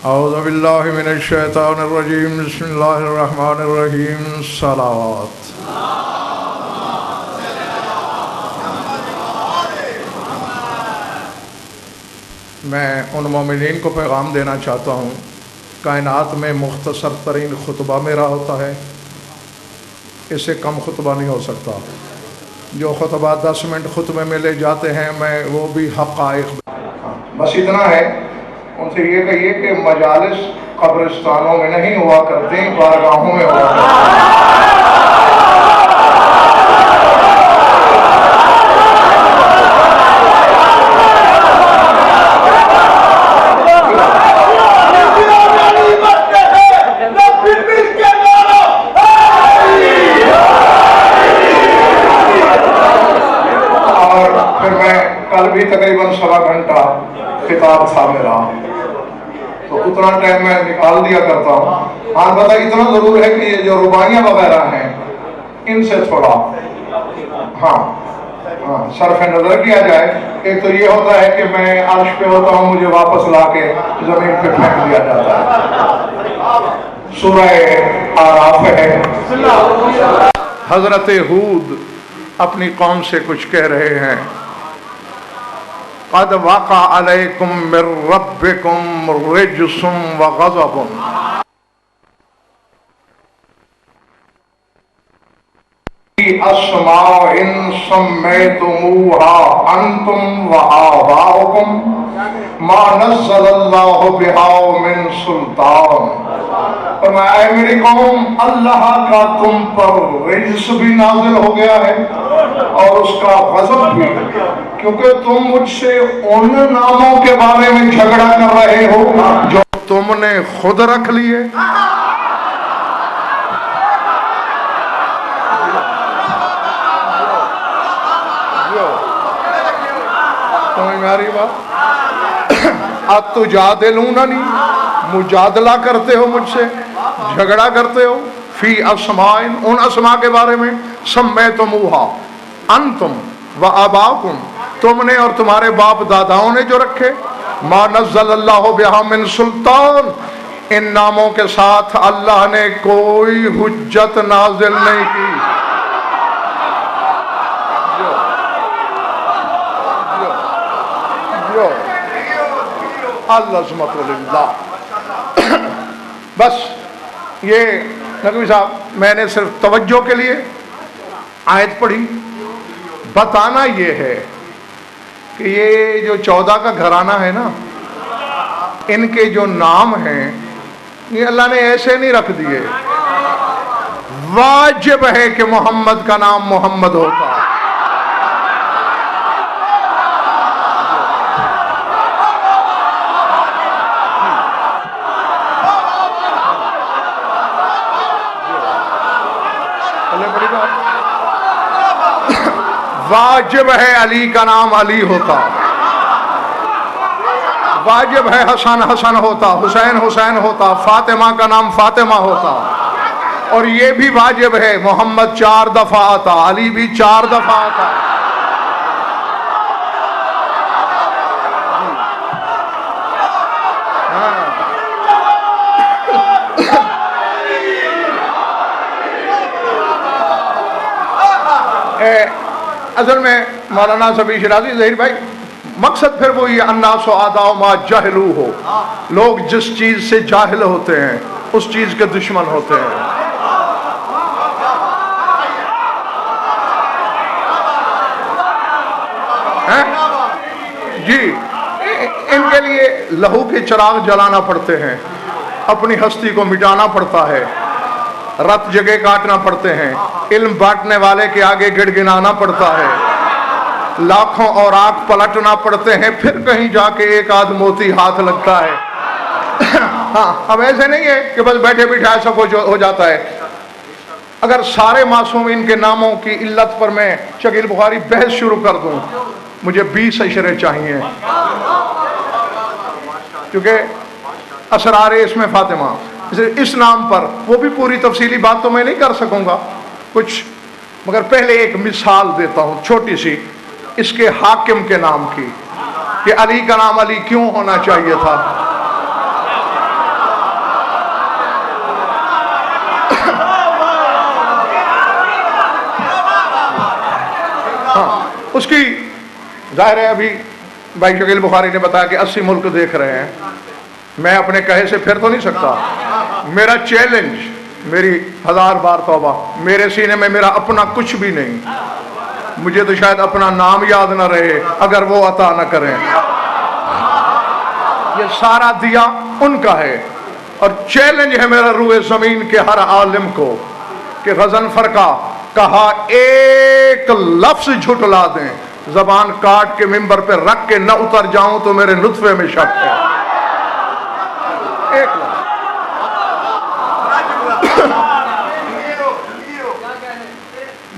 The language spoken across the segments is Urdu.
اعوذ باللہ من الشیطان الرجیم بسم اللہ الرحمن الرحیم صلوات۔ میں ان مومنین کو پیغام دینا چاہتا ہوں، کائنات میں مختصر ترین خطبہ میرا ہوتا ہے، اس سے کم خطبہ نہیں ہو سکتا۔ جو خطبہ 10 منٹ خطبے میں لے جاتے ہیں میں وہ بھی حقائق، بس اتنا ہے۔ ان سے یہ کہیے کہ مجالس قبرستانوں میں نہیں ہوا کرتے، بارگاہوں میں ہوا کرتے۔ اور پھر میں کل بھی تقریباً 1.25 گھنٹہ خطاب تھا میرا، تو اتنا ٹائم میں نکال دیا کرتا ہوں۔ ہاں پتہ اتنا ضرور ہے کہ یہ جو رباعیاں وغیرہ ہیں ان سے تھوڑا صرف نظر کیا جائے۔ ایک تو یہ ہوتا ہے کہ میں عرش پہ ہوتا ہوں، مجھے واپس لا کے زمین پہ پھینک دیا جاتا ہے۔ سورہ آراف ہے، حضرت ہود اپنی قوم سے کچھ کہہ رہے ہیں، قد وقع علیکم من ربکم رجس وغضب۔ اسماء سمیتموها انتم وآباؤکم ما نزل اللہ بها من سلطان۔ فرمایا اے میری قوم، اللہ کا تم پر رجس بھی نازل ہو گیا ہے اور اس کا غضب بھی، کیونکہ تم مجھ سے ان ناموں کے بارے میں جھگڑا کر رہے ہو جو تم نے خود رکھ لیے۔ تمہاری بات اتجادلوننی، مجادلہ کرتے ہو مجھ سے، جھگڑا کرتے ہو، فی اسماء، ان اسماء کے بارے میں، سمیتموہا انتم و آباؤکم، تم نے اور تمہارے باپ داداؤں نے جو رکھے، ما نزل اللہ بہا من سلطان، ان ناموں کے ساتھ اللہ نے کوئی حجت نازل نہیں کی۔ العظمت للہ۔ بس یہ نقوی صاحب میں نے صرف توجہ کے لیے آیت پڑھی، بتانا یہ ہے کہ یہ جو 14 کا گھرانہ ہے نا، ان کے جو نام ہیں یہ اللہ نے ایسے نہیں رکھ دیے، واجب ہے کہ محمد کا نام محمد ہوتا۔ واجب ہے علی کا نام علی ہوتا، واجب ہے حسن حسن ہوتا، حسین حسین ہوتا، فاطمہ کا نام فاطمہ ہوتا، اور یہ بھی واجب ہے محمد 4 دفعہ آتا، علی بھی 4 دفعہ آتا۔ اصل میں مولانا صبی شرازی ظہیر بھائی، مقصد پھر وہی الناس اعداء ما جہلوا ہو، لوگ جس چیز سے جاہل ہوتے ہیں اس چیز کے دشمن ہوتے ہیں۔ جی، ان کے لیے لہو کے چراغ جلانا پڑتے ہیں، اپنی ہستی کو مٹانا پڑتا ہے، رت جگہ کاٹنا پڑتے ہیں، علم بانٹنے والے کے آگے گڑگڑانا پڑتا ہے، لاکھوں اور آنکھ پلٹنا پڑتے ہیں، پھر کہیں جا کے ایک آدھ موتی ہاتھ لگتا ہے۔ ہاں، اب ایسے نہیں ہے کہ بس بیٹھے بٹھائے سب ہو جاتا ہے۔ اگر سارے معصومین کے ناموں کی علت پر میں شکیل بخاری بحث شروع کر دوں، مجھے 20 اشرے چاہیے، کیونکہ اسرار اسم فاطمہ اس نام پر وہ بھی پوری تفصیلی بات تو میں نہیں کر سکوں گا کچھ، مگر پہلے ایک مثال دیتا ہوں چھوٹی سی اس کے حاکم کے نام کی، کہ علی کا نام علی کیوں ہونا چاہیے تھا۔ اس کی ظاہر ہے ابھی بھائی شکیل بخاری نے بتایا کہ 80 ملک دیکھ رہے ہیں، میں اپنے کہے سے پھر تو نہیں سکتا. میرا چیلنج، میری 1000 بار توبہ، میرے سینے میں میرا اپنا کچھ بھی نہیں، مجھے تو شاید اپنا نام یاد نہ رہے اگر وہ عطا نہ کریں. یہ سارا دیا ان کا ہے. اور چیلنج ہے میرا روئے زمین کے ہر عالم کو کہ غضنفر کا کہا ایک لفظ جھٹلا دیں، زبان کاٹ کے ممبر پہ رکھ کے نہ اتر جاؤں تو میرے نطفے میں شک ہے. ایک لفظ.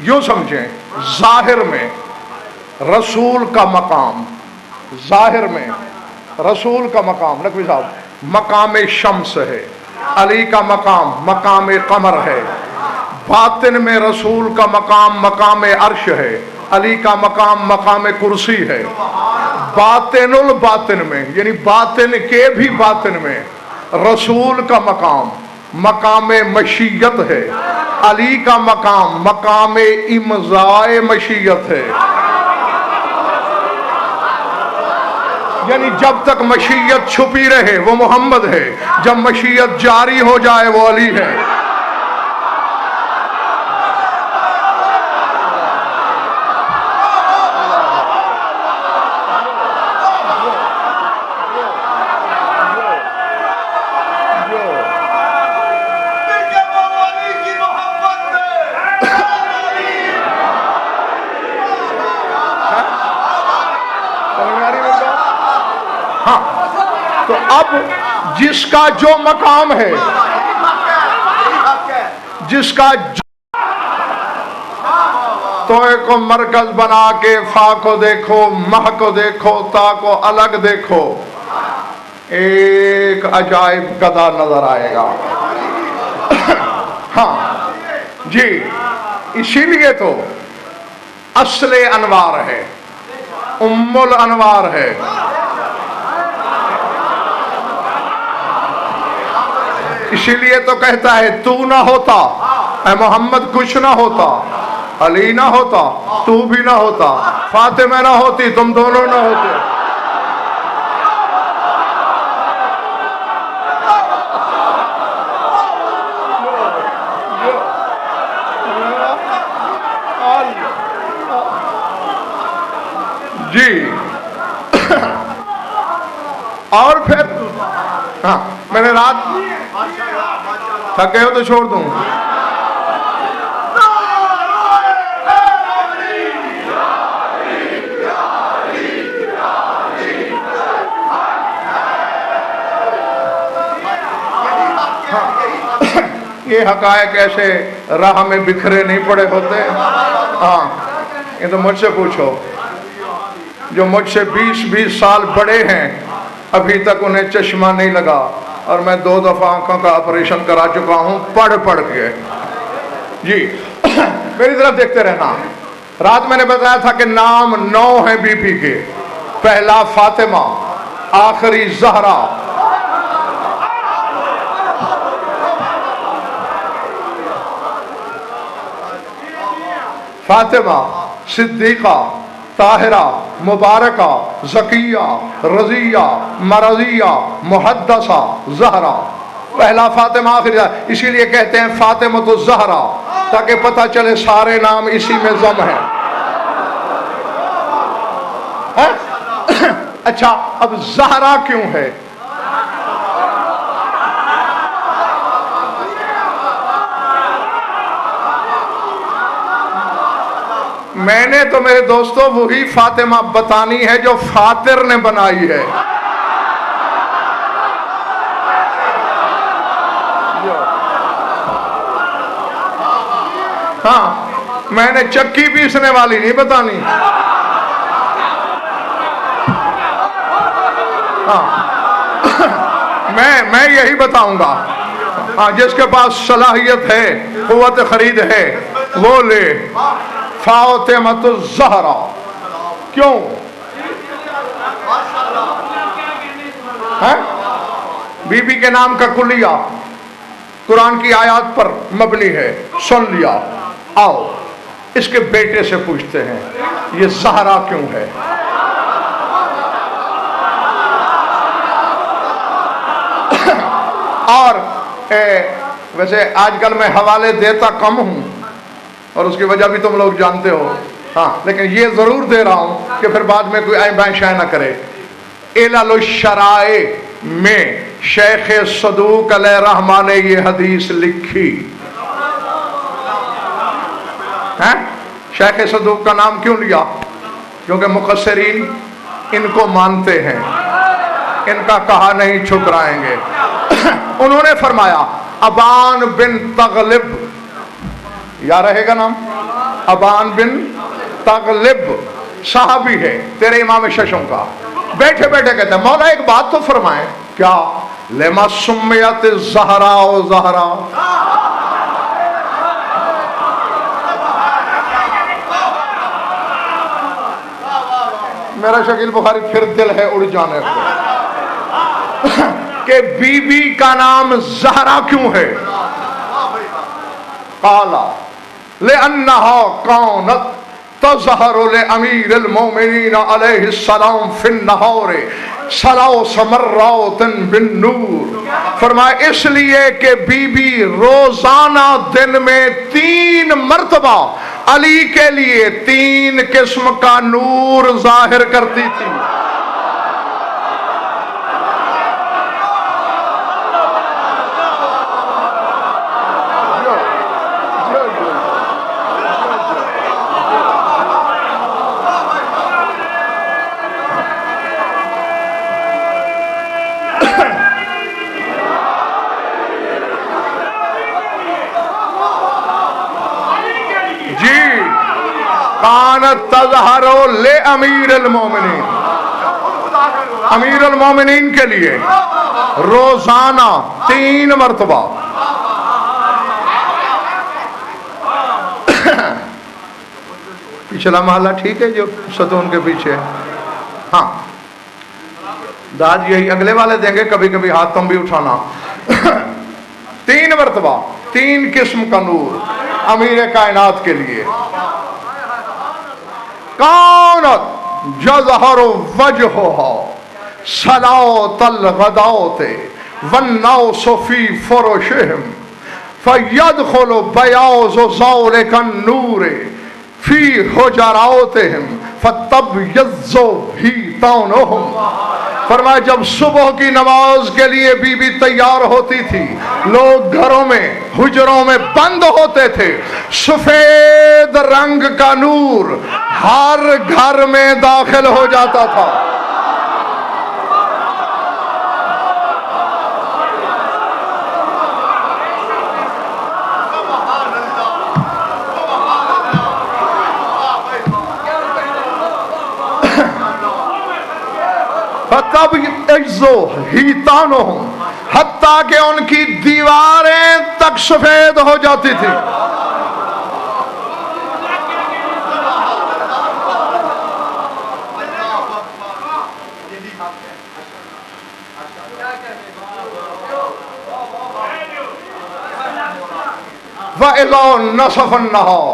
یوں سمجھیں، ظاہر میں رسول کا مقام، ظاہر میں رسول کا مقام، نقوی صاحب، مقام شمس ہے. علی کا مقام مقام قمر ہے. باطن میں رسول کا مقام مقام عرش ہے. علی کا مقام مقام کرسی ہے. باطن الباطن میں، یعنی باطن کے بھی باطن میں رسول کا مقام مقام مشیت ہے. علی کا مقام مقام امضاء مشیت ہے. یعنی جب تک مشیت چھپی رہے وہ محمد ہے، جب مشیت جاری ہو جائے وہ علی ہے. تو اب جس کا جو مقام ہے، جس کا تو کو مرکز بنا کے فا کو دیکھو، مہ کو دیکھو، تا کو الگ دیکھو، ایک عجائب گدا نظر آئے گا. ہاں جی، اسی لیے تو اصل انوار ہے، ام الانوار ہے. اسی لیے تو کہتا ہے تو نہ ہوتا اے محمد کچھ نہ ہوتا، علی نہ ہوتا تو بھی نہ ہوتا، فاطمہ نہ ہوتی تم دونوں نہ ہوتے. جی اور پھر ہاں میں نے رات تھکے ہو تو چھوڑ دوں. یہ حقائق ایسے راہ میں بکھرے نہیں پڑے ہوتے. ہاں یہ تو مجھ سے پوچھو، جو مجھ سے 20 سال بڑے ہیں ابھی تک انہیں چشمہ نہیں لگا، اور میں 2 دفعہ آنکھوں کا آپریشن کرا چکا ہوں پڑھ کے. جی میری طرف دیکھتے رہنا. رات میں نے بتایا تھا کہ نام 9 ہیں بی پی کے. پہلا فاطمہ، آخری زہرا، فاطمہ، صدیقہ، طاہرہ، مبارکہ، زکیہ، رضیہ، مرضیہ، محدثہ، زہرا. پہلا فاطمہ، آخری زہرا. اسی لیے کہتے ہیں فاطمہ الزہرا، تاکہ پتہ چلے سارے نام اسی میں ضم ہیں. اچھا اب زہرا کیوں ہے؟ میں نے تو میرے دوستوں وہی فاطمہ بتانی ہے جو فاطر نے بنائی ہے. ہاں میں نے چکی پیسنے والی نہیں بتانی. ہاں میں یہی بتاؤں گا. ہاں جس کے پاس صلاحیت ہے، قوت خرید ہے، وہ لے. فاطمہ الزہرا کیوں؟ بی بی کے نام کا کلیہ قرآن کی آیات پر مبنی ہے. سن لیا. آؤ اس کے بیٹے سے پوچھتے ہیں یہ زہرا کیوں ہے؟ اور ویسے آج کل میں حوالے دیتا کم ہوں اور اس کی وجہ بھی تم لوگ جانتے ہو، ہاں، لیکن یہ ضرور دے رہا ہوں کہ پھر بعد میں کوئی آئیں بائیں شائیں نہ کرے۔ علل الشرائع میں شیخ صدوق علیہ رحمہ نے یہ حدیث لکھی ہے۔ شیخ صدوق کا نام کیوں لیا؟ کیونکہ مقصرین ان کو مانتے ہیں، ان کا کہا نہیں ٹھکرائیں گے۔ انہوں نے فرمایا ابان بن تغلب، یا رہے گا نام، ابان بن تغلب صحابی ہے تیرے امام ششم کا، بیٹھے بیٹھے کہتے ہیں مولا ایک بات تو فرمائیں، کیا؟ لما سمیت زہرا و زہرا، میرا شکیل بخاری پھر دل ہے اڑ جانے کو کہ بی بی کا نام زہرا کیوں ہے؟ قالا لأنها كانت تظہر لامیر المومنین علیہ السلام فی النہار ثلاث مرات بالنور، فرمایا اس لیے کہ بی بی روزانہ دن میں 3 مرتبہ علی کے لیے 3 قسم کا نور ظاہر کرتی تھی۔ کانت تظہر لامیر المومنین، امیر المومنین کے لیے روزانہ 3 مرتبہ۔ پچھلا محلہ ٹھیک ہے جو ستون کے پیچھے، ہاں داد یہی اگلے والے دیں گے، کبھی کبھی ہاتھ تم بھی اٹھانا۔ 3 مرتبہ 3 قسم کا نور امیر کائنات کے لیے۔ کانت جظہر وجہها صلاۃ الغداۃ والناس فی فرشہم فیدخل بیاض ذلک النور فی حجراتہم فتبیض حیطانہم، فرمایا جب صبح کی نماز کے لیے بی بی تیار ہوتی تھی، لوگ گھروں میں حجروں میں بند ہوتے تھے، سفید رنگ کا نور ہر گھر میں داخل ہو جاتا تھا۔ فَتَبْيَضُّ حِيطَانُهُمْ، حتیٰ کہ ان کی دیواریں تک سفید ہو جاتی تھی۔ وَإِذَا نَصَفَ النَّهَارُ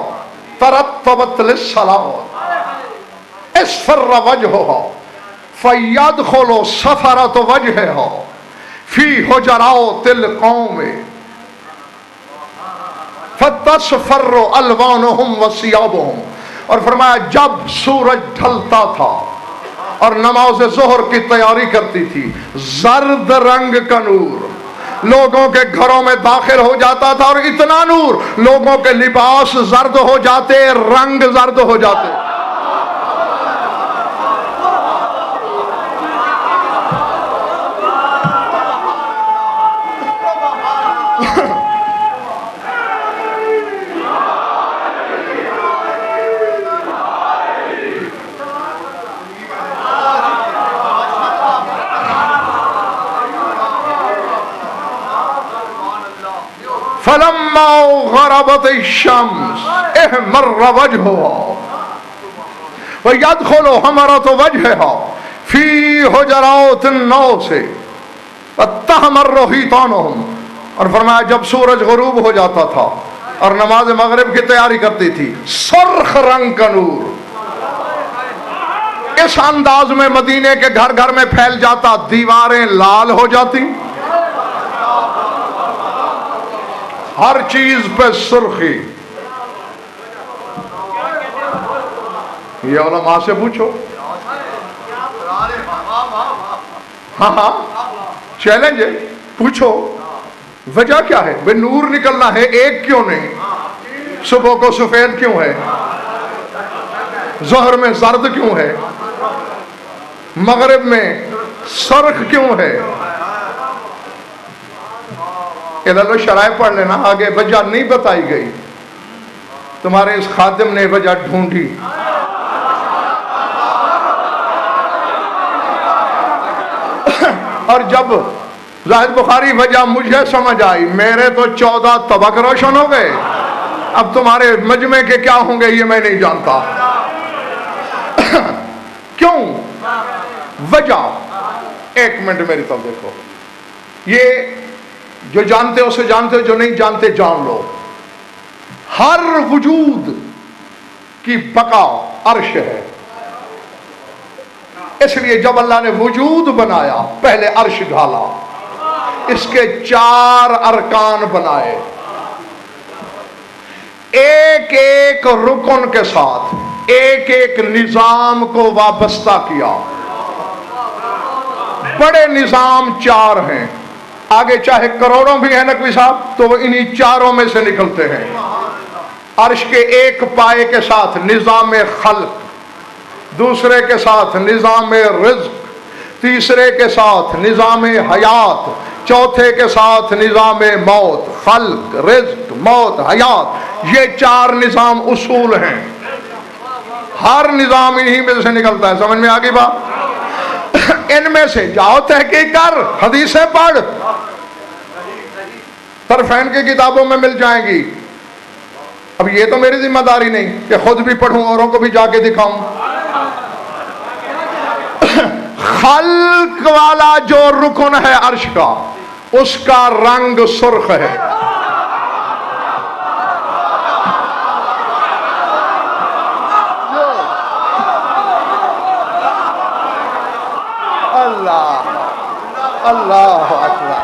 تَرَتَّبَتْ لِلصَّلَاةِ اصْفَرَّ وَجْهُهَا فَيَدْخُلُ صَفَرَةُ وَجْهِهَا فِي حُجَرَاتِ الْقَوْمِ فَتَصْفَرُّ أَلْوَانُهُمْ وَثِيَابُهُمْ، اور فرمایا جب سورج ڈھلتا تھا اور نماز ظہر کی تیاری کرتی تھی، زرد رنگ کا نور لوگوں کے گھروں میں داخل ہو جاتا تھا، اور اتنا نور لوگوں کے لباس زرد ہو جاتے، رنگ زرد ہو جاتے۔ فلما غربت الشمس احمر وجهها ويدخل حمرة وجهها في حجرات الناس فتحمر حيطانهم، اور فرمایا جب سورج غروب ہو جاتا تھا اور نماز مغرب کی تیاری کرتی تھی، سرخ رنگ کا نور اس انداز میں مدینے کے گھر گھر میں پھیل جاتا، دیواریں لال ہو جاتی، ہر چیز پہ سرخی۔ یہ علماء سے پوچھو، ہاں چیلنج ہے، پوچھو وجہ کیا ہے؟ بے نور نکلنا ہے، ایک کیوں نہیں؟ صبح کو سفید کیوں ہے؟ ظہر میں زرد کیوں ہے؟ مغرب میں سرخ کیوں ہے؟ ادھر شرائع پڑھ لینا، آگے وجہ نہیں بتائی گئی، تمہارے اس خادم نے وجہ ڈھونڈی۔ اور جب زاہد بخاری وجہ مجھے سمجھ آئی، میرے تو 14 طبق روشن ہو گئے، اب تمہارے مجمع کے کیا ہوں گے یہ میں نہیں جانتا۔ کیوں؟ وجہ ایک منٹ میری طرف دیکھو، یہ جو جانتے ہو اسے جانتے ہو، جو نہیں جانتے جان لو۔ ہر وجود کی بقا عرش ہے، اس لیے جب اللہ نے وجود بنایا پہلے عرش ڈھالا، اس کے 4 ارکان بنائے، ایک ایک رکن کے ساتھ ایک ایک نظام کو وابستہ کیا۔ بڑے نظام 4 ہیں، آگے چاہے کروڑوں بھی ہیں نقوی صاحب تو وہ انہی 4 میں سے نکلتے ہیں۔ عرش کے ایک پائے کے ساتھ نظام خلق، دوسرے کے ساتھ نظام رزق، تیسرے کے ساتھ نظام حیات، چوتھے کے ساتھ نظام موت، خلق، رزق، موت، حیات، یہ 4 نظام اصول ہیں، ہر نظام انہی میں سے نکلتا ہے۔ سمجھ میں آگئی بات؟ ان میں سے جاؤ تحقیق کر، حدیثیں پڑھ، طرفین کی کتابوں میں مل جائیں گی۔ اب یہ تو میری ذمہ داری نہیں کہ خود بھی پڑھوں اوروں کو بھی جا کے دکھاؤں۔ خلق والا جو رکن ہے عرش کا، اس کا رنگ سرخ ہے۔ اللہ اللہ اکبر،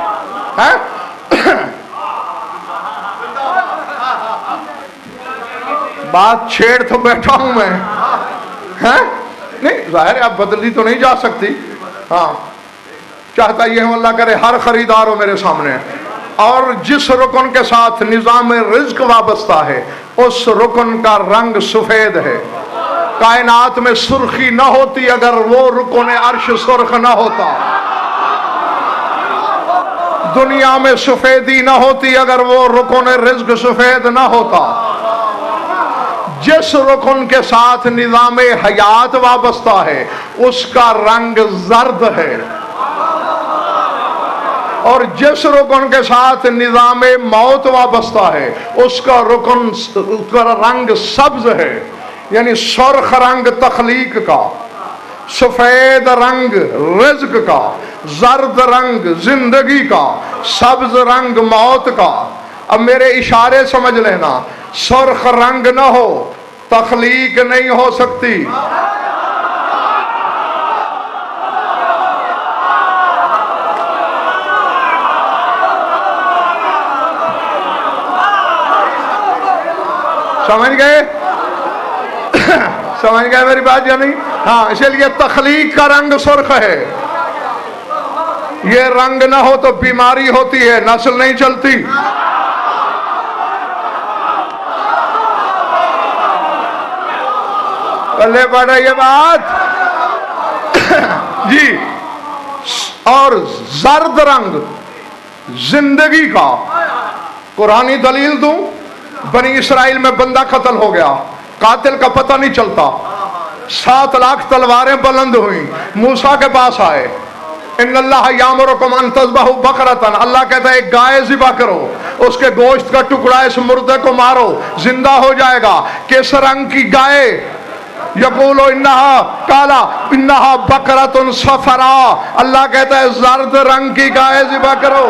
بات چھیڑ تو بیٹھا ہوں میں، نہیں ظاہر ہے اب بدلی تو نہیں جا سکتی، ہاں چاہتا یہ ہوں اللہ کرے ہر خریدار ہو میرے سامنے۔ اور جس رکن کے ساتھ نظام رزق وابستہ ہے اس رکن کا رنگ سفید ہے۔ کائنات میں سرخی نہ ہوتی اگر وہ رکن عرش سرخ نہ ہوتا، دنیا میں سفیدی نہ ہوتی اگر وہ رکن رزق سفید نہ ہوتا۔ جس رکن کے ساتھ نظام حیات وابستہ ہے اس کا رنگ زرد ہے، اور جس رکن کے ساتھ نظام موت وابستہ ہے اس کا رنگ سبز ہے، یعنی سرخ رنگ تخلیق کا، سفید رنگ رزق کا، زرد رنگ زندگی کا، سبز رنگ موت کا۔ اب میرے اشارے سمجھ لینا، سرخ رنگ نہ ہو تخلیق نہیں ہو سکتی۔ سمجھ گئے؟ سمجھ گئے میری بات یا نہیں؟ ہاں، اسی لیے تخلیق کا رنگ سرخ ہے۔ یہ رنگ نہ ہو تو بیماری ہوتی ہے، نسل نہیں چلتی۔ پلے پڑا یہ بات جی۔ اور زرد رنگ زندگی کا، قرآنی دلیل دوں، بنی اسرائیل میں بندہ قتل ہو گیا، قاتل کا پتہ نہیں چلتا، 7 لاکھ تلواریں بلند ہوئیں، موسیٰ کے پاس آئے، ان اللہ یامرکم ان تذبحوا بقرۃ، اللہ کہتا ہے ایک گائے ذبح کرو، اس کے گوشت کا ٹکڑا اس مردے کو مارو، زندہ ہو جائے گا۔ کس رنگ کی گائے؟ یقولو انہا کالا انہا بقرۃ صفراء، اللہ کہتا ہے زرد رنگ کی گائے ذبح کرو۔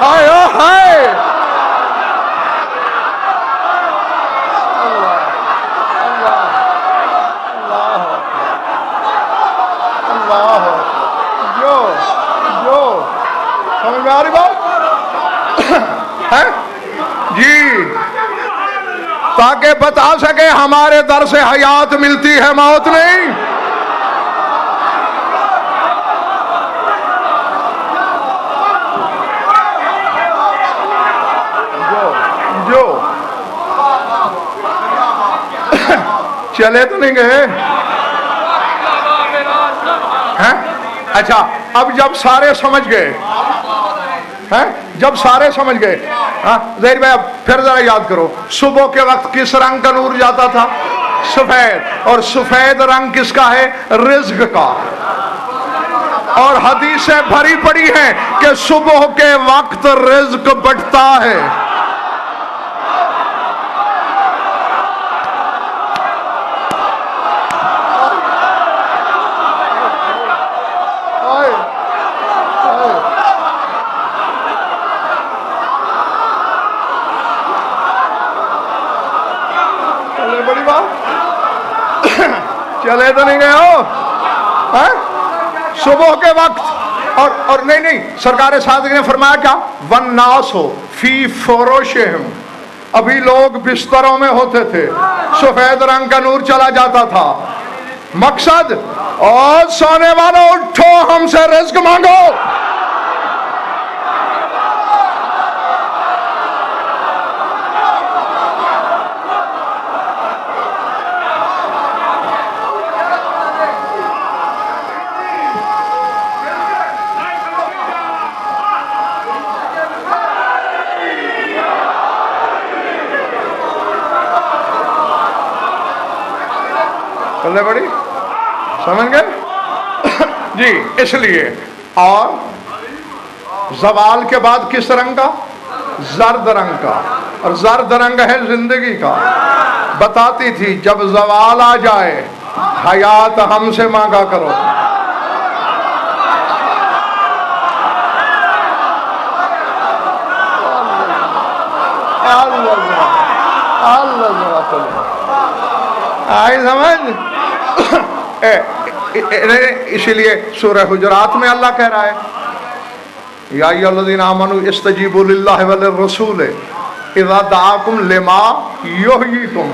ہائے او ہائے اللہ جو سمجھ میں آ رہی بات ہے جی، تاکہ بتا سکے ہمارے در سے حیات ملتی ہے، موت نہیں۔ جو چلے تو نہیں گئے ہیں؟ اچھا، اب جب سارے سمجھ گئے ہیں، جب سارے سمجھ گئے، ظاہر بھائی اب پھر ذرا یاد کرو، صبح کے وقت کس رنگ کا نور جاتا تھا؟ سفید، اور سفید رنگ کس کا ہے؟ رزق کا۔ اور حدیثیں بھری پڑی ہیں کہ صبح کے وقت رزق بٹتا ہے۔ بڑی بات چلے تو نہیں گئے ہو؟ صبح کے وقت اور نہیں سرکار صادق نے فرمایا کیا؟ والناس فی فروشہم، ابھی لوگ بستروں میں ہوتے تھے، سفید رنگ کا نور چلا جاتا تھا۔ مقصد، اور سونے والوں اٹھو، ہم سے رزق مانگو۔ چلے بڑی سمجھ گئے جی؟ اس لیے، اور زوال کے بعد کس رنگ کا؟ زرد رنگ کا، اور زرد رنگ ہے زندگی کا۔ بتاتی تھی جب زوال آ جائے حیات ہم سے مانگا کرو۔ آئی سمجھ؟ اسی لیے سورہ حجرات میں اللہ کہہ رہا ہے یا ایھا الذین آمنوا استجیبوا للہ وللرسول اذا دعاکم لما یحییکم،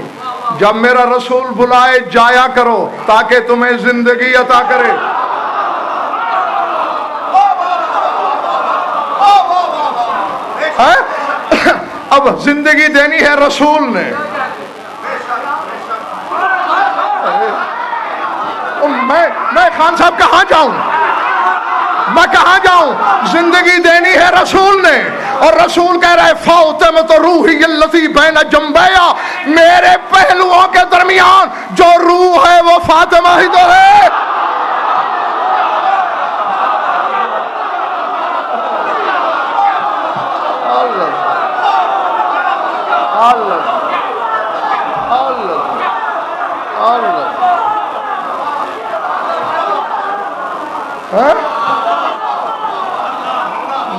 جب میرا رسول بلائے جایا کرو تاکہ تمہیں زندگی عطا کرے۔ اب زندگی دینی ہے رسول نے، میں خان صاحب کہاں جاؤں؟ میں کہاں جاؤں؟ زندگی دینی ہے رسول نے، اور رسول کہہ رہا ہے فاطمۃ روحی التی بین جنبیا، میرے پہلوؤں کے درمیان جو روح ہے وہ فاطمہ ہی تو ہے۔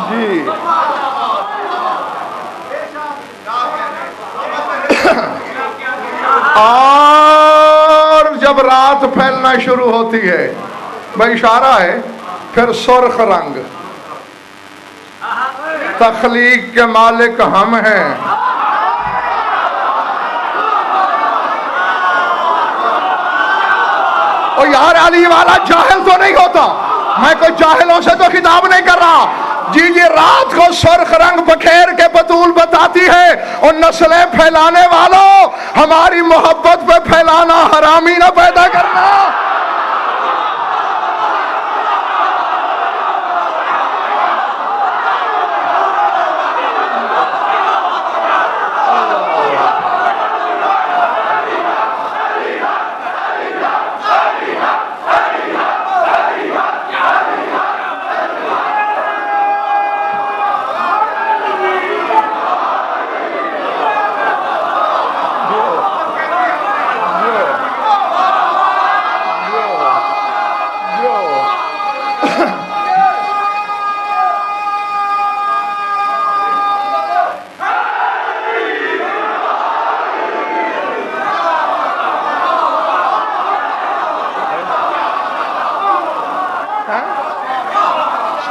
جی اور جب رات پھیلنا شروع ہوتی ہے، بھائی اشارہ ہے، پھر سرخ رنگ، تخلیق کے مالک ہم ہیں۔ اور یار علی والا جاہل تو نہیں ہوتا، میں کوئی جاہلوں سے تو خطاب نہیں کر رہا۔ جی جی، رات کو سرخ رنگ بکھیر کے بطول بتاتی ہے، اور نسلیں پھیلانے والوں، ہماری محبت پہ پھیلانا، حرامی نہ پیدا کرنا۔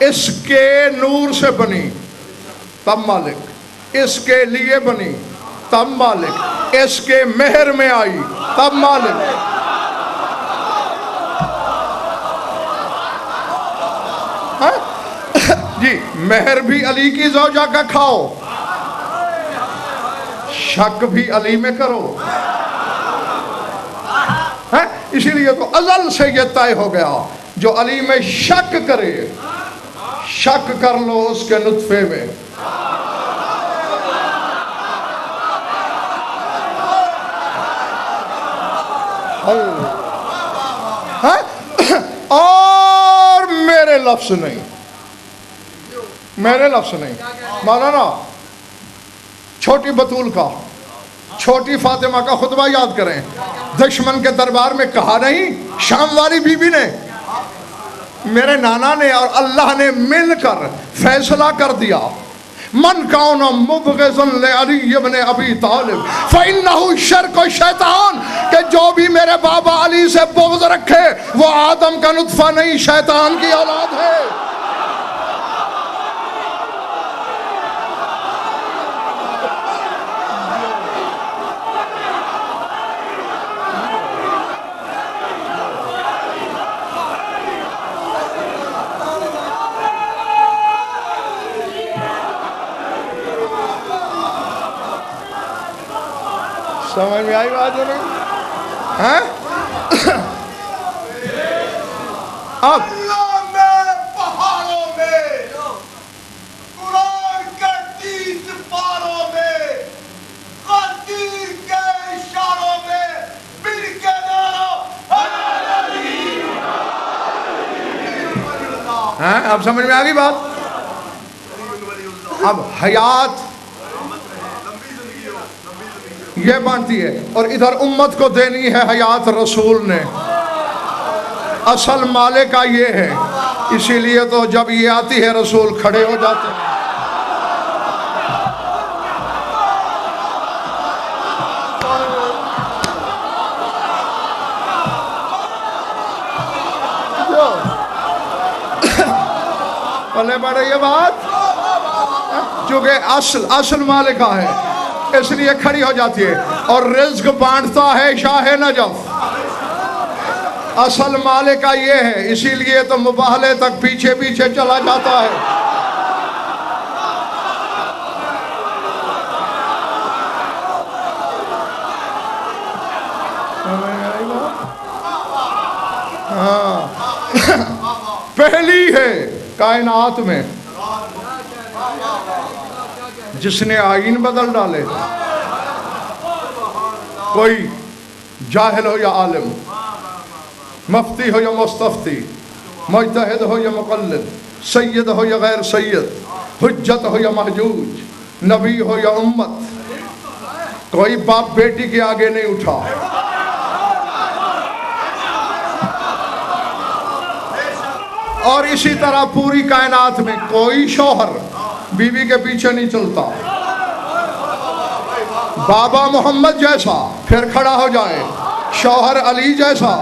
اس کے نور سے بنی تب مالک، اس کے لیے بنی تب مالک، اس کے مہر میں آئی تب مالک۔ ہاں؟ جی مہر بھی علی کی زوجہ کا کھاؤ، شک بھی علی میں کرو، اسی لیے تو ازل سے یہ طے ہو گیا جو علی میں شک کرے شک کر لو اس کے نطفے میں۔ اور میرے لفظ نہیں، میرے لفظ نہیں، مولانا چھوٹی بطول کا، چھوٹی فاطمہ کا خطبہ یاد کریں، دشمن کے دربار میں کہا نہیں، شام والی بی بی نے، میرے نانا نے اور اللہ نے مل کر فیصلہ کر دیا، من کون مبغض لعلی ابن ابی طالب فإنہ شرک و شیطان، کہ جو بھی میرے بابا علی سے بغض رکھے وہ آدم کا نطفہ نہیں، شیطان کی اولاد ہے۔ سمجھ میں آئی بات ہے نہیں؟ اب اللہ میں پہاڑوں میں، قرآن کے 30 پاروں میں، قدیر کے اشاروں میں، مل کے نعرہ اب سمجھ میں آگئی بات؟ اب حیات یہ بانٹی ہے اور ادھر امت کو دینی ہے حیات رسول نے، اصل مالک کا یہ ہے، اسی لیے تو جب یہ آتی ہے رسول کھڑے ہو جاتے ہیں۔ پلے پڑے یہ بات، چونکہ اصل مالک کا ہے اس لیے کھڑی ہو جاتی ہے، اور رزق بانٹتا ہے شاہ نجف، اصل مالک کا یہ ہے، اسی لیے تو مباہلے تک پیچھے پیچھے چلا جاتا ہے۔ ہاں پہلی ہے کائنات میں جس نے آئین بدل ڈالے، کوئی جاہل ہو یا عالم، مفتی ہو یا مستفتی، مجتہد ہو یا مقلد، سید ہو یا غیر سید، حجت ہو یا محجوج، نبی ہو یا امت، کوئی باپ بیٹی کے آگے نہیں اٹھا۔ اور اسی طرح پوری کائنات میں کوئی شوہر بیوی کے پیچھے نہیں چلتا، بابا محمد جیسا پھر کھڑا ہو جائے، شوہر علی جیسا،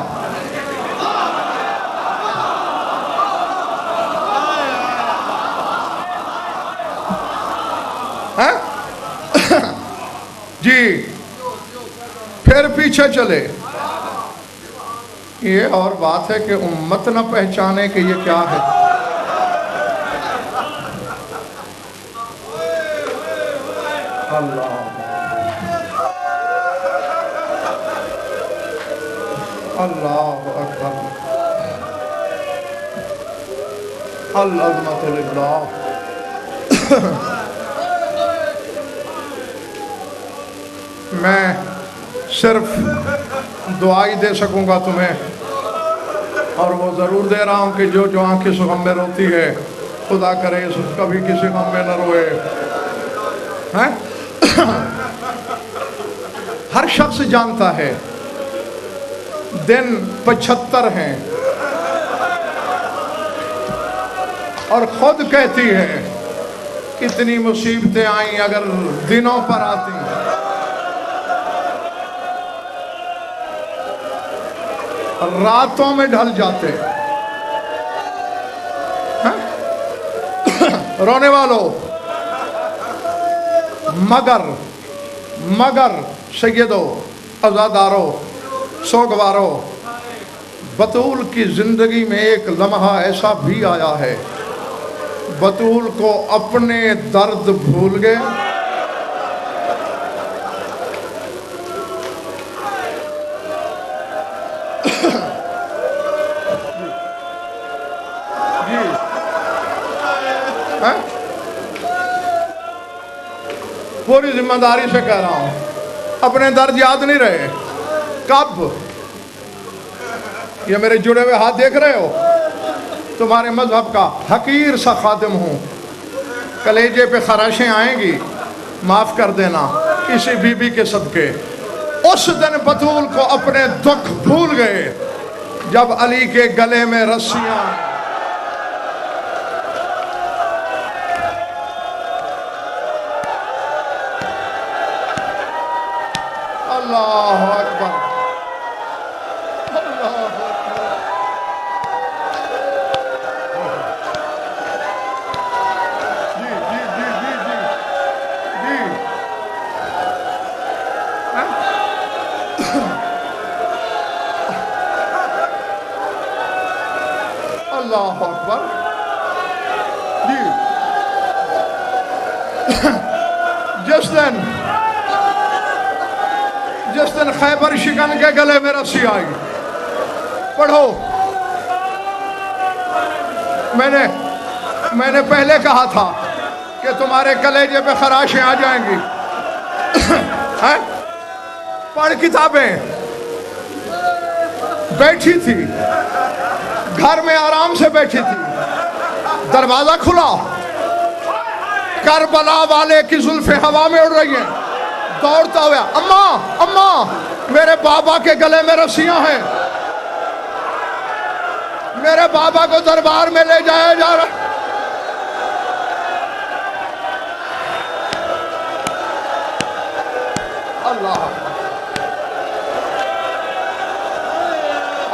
جی پھر پیچھے چلے۔ یہ اور بات ہے کہ امت نہ پہچانے کہ یہ کیا ہے۔ اللہ اللہ اکبر، العظمت للہ۔ میں صرف دعائی دے سکوں گا تمہیں، اور وہ ضرور دے رہا ہوں کہ جو آنکھ کس غم میں روتی ہے خدا کرے کبھی کسی غم میں نہ روئے۔ ہر شخص جانتا ہے دن 75 ہیں، اور خود کہتی ہے کتنی مصیبتیں آئیں اگر دنوں پر آتی ہیں۔ راتوں میں ڈھل جاتے، رونے والوں، مگر سیدو، عزادارو، سوگوارو، بطول کی زندگی میں ایک لمحہ ایسا بھی آیا ہے بطول کو اپنے درد بھول گئے، پوری ذمہ داری سے کہہ رہا ہوں، اپنے درد یاد نہیں رہے۔ کب؟ یہ میرے جڑے ہوئے ہاتھ دیکھ رہے ہو؟ تمہارے مذہب کا حقیر سا خادم ہوں، کلیجے پہ خراشیں آئیں گی، معاف کر دینا کسی بی بی کے صدقے۔ اس دن بطول کو اپنے دکھ بھول گئے جب علی کے گلے میں رسیاں، اللہ اکبر، اللہ اکبر، جی جی جی جی جی جی، اللہ اکبر، جی جس دن خیبر شکن کے گلے میں رسی آئی، پڑھو، میں نے پہلے کہا تھا کہ تمہارے کلیجے پہ خراشیں آ جائیں گی، پڑھ کتابیں، بیٹھی تھی گھر میں آرام سے بیٹھی تھی، دروازہ کھلا، کربلا والے کی زلفیں ہوا میں اڑ رہی ہیں، دوڑتا ہوا، اماں میرے بابا کے گلے میں رسیاں ہیں، میرے بابا کو دربار میں لے جایا جا رہا۔ اللہ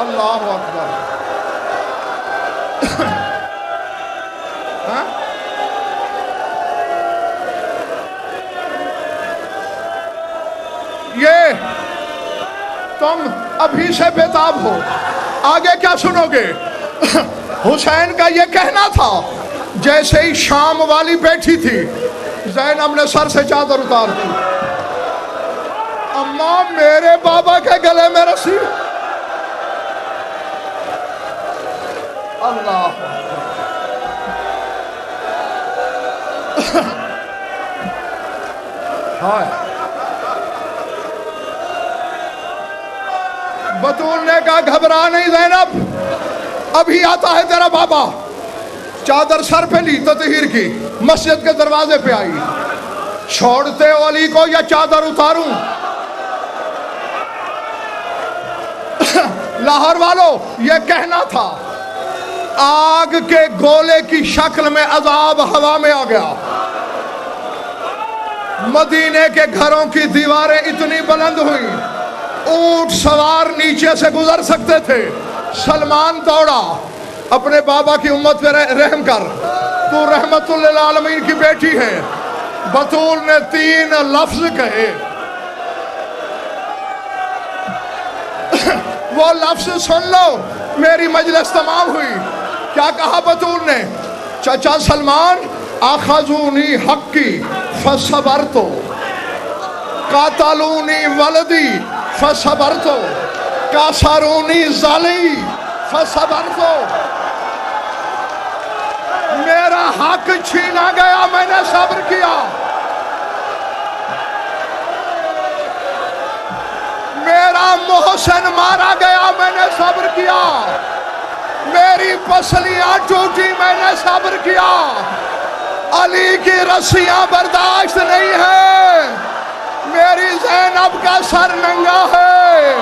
اللہ اکبر، یہ تم ابھی سے بےتاب ہو، آگے کیا سنو گے؟ حسین کا یہ کہنا تھا، جیسے ہی شام والی بیٹھی تھی زینب نے سر سے چادر اتار دی، اماں میرے بابا کے گلے میں رسی، اللہ ہائے، بطول نے کہا گھبرا نہیں زینب، ابھی آتا ہے تیرا بابا، چادر سر پہ لی تطہیر کی، مسجد کے دروازے پہ آئی، چھوڑتے ہو علی کو یا چادر اتاروں؟ لاہور والوں، یہ کہنا تھا، آگ کے گولے کی شکل میں عذاب ہوا میں آ گیا، مدینے کے گھروں کی دیواریں اتنی بلند ہوئی، اونٹ سوار نیچے سے گزر سکتے تھے، سلمان دوڑا، اپنے بابا کی امت پہ رحم کر، تو رحمت للعالمین کی بیٹی ہے۔ بطول نے 3 لفظ کہے، وہ لفظ سن لو، میری مجلس تمام ہوئی۔ کیا کہا بطول نے؟ چچا سلمان، آخذونی حقی فصبرتو، قاتلونی ولدی فصبرتو، کاسرونی ظلی فصبرتو، میرا حق چھینا گیا، میں نے صبر کیا، میرا محسن مارا گیا، میں نے صبر کیا، میری پسلیاں ٹوٹی، میں نے صبر کیا، علی کی رسیاں برداشت نہیں ہے، میری زینب کا سر ننگا ہے۔